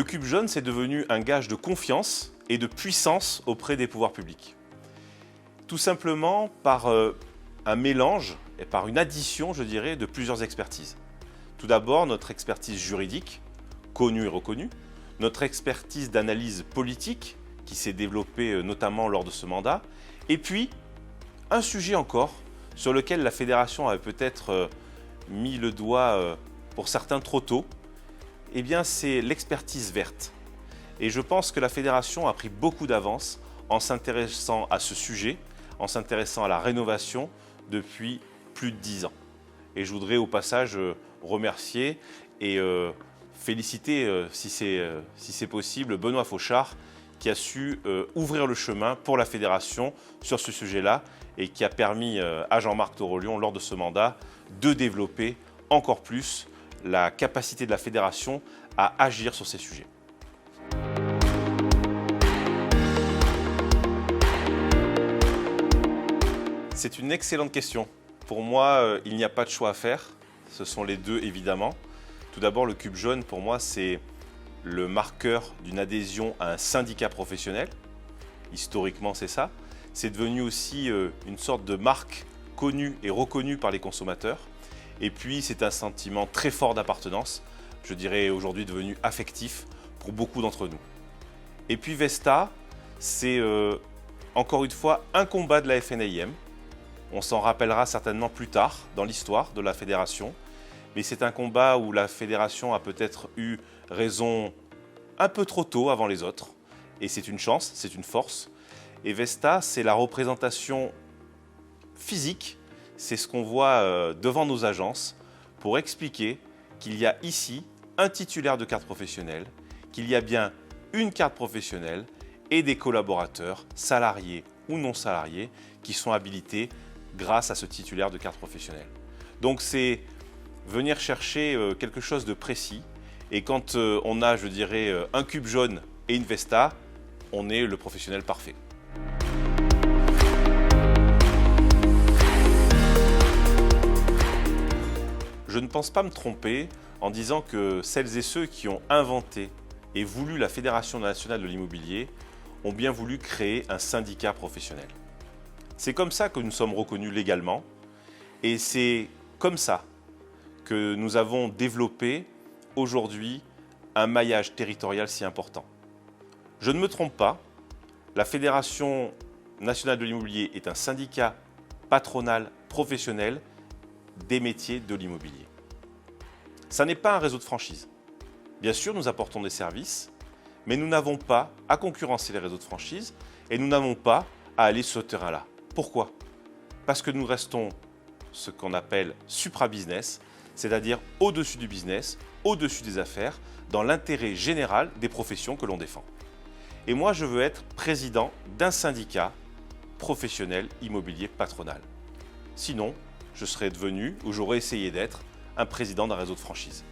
cube jaune, c'est devenu un gage de confiance et de puissance auprès des pouvoirs publics. Tout simplement par un mélange et par une addition, je dirais, de plusieurs expertises. Tout d'abord, notre expertise juridique, connue et reconnue, notre expertise d'analyse politique, qui s'est développée notamment lors de ce mandat, et puis un sujet encore sur lequel la fédération avait peut-être mis le doigt pour certains trop tôt, eh bien c'est l'expertise verte. Et je pense que la fédération a pris beaucoup d'avance en s'intéressant à ce sujet, en s'intéressant à la rénovation depuis plus de 10 ans. Et je voudrais au passage remercier et féliciter, si c'est possible, Benoît Fauchard, qui a su ouvrir le chemin pour la fédération sur ce sujet-là et qui a permis à Jean-Marc Torolion, lors de ce mandat, de développer encore plus la capacité de la fédération à agir sur ces sujets. C'est une excellente question. Pour moi, il n'y a pas de choix à faire. Ce sont les deux, évidemment. Tout d'abord, le cube jaune, pour moi, c'est le marqueur d'une adhésion à un syndicat professionnel. Historiquement, c'est ça. C'est devenu aussi une sorte de marque connue et reconnue par les consommateurs. Et puis, c'est un sentiment très fort d'appartenance, je dirais aujourd'hui devenu affectif pour beaucoup d'entre nous. Et puis Vesta, c'est encore une fois un combat de la FNIM. On s'en rappellera certainement plus tard dans l'histoire de la fédération. Mais c'est un combat où la fédération a peut-être eu raison un peu trop tôt avant les autres. Et c'est une chance, c'est une force. Et Vesta, c'est la représentation physique, c'est ce qu'on voit devant nos agences pour expliquer qu'il y a ici un titulaire de carte professionnelle, qu'il y a bien une carte professionnelle et des collaborateurs, salariés ou non salariés, qui sont habilités grâce à ce titulaire de carte professionnelle. Donc c'est venir chercher quelque chose de précis. Et quand on a, je dirais, un cube jaune et une Vesta, on est le professionnel parfait. Je ne pense pas me tromper en disant que celles et ceux qui ont inventé et voulu la Fédération nationale de l'immobilier ont bien voulu créer un syndicat professionnel. C'est comme ça que nous sommes reconnus légalement et c'est comme ça que nous avons développé aujourd'hui un maillage territorial si important. Je ne me trompe pas, la Fédération nationale de l'immobilier est un syndicat patronal professionnel des métiers de l'immobilier. Ça n'est pas un réseau de franchise. Bien sûr, nous apportons des services, mais nous n'avons pas à concurrencer les réseaux de franchise et nous n'avons pas à aller sur ce terrain-là. Pourquoi ? Parce que nous restons ce qu'on appelle supra-business, c'est-à-dire au-dessus du business, au-dessus des affaires, dans l'intérêt général des professions que l'on défend. Et moi, je veux être président d'un syndicat professionnel immobilier patronal. Sinon, je serais devenu, ou j'aurais essayé d'être, un président d'un réseau de franchise.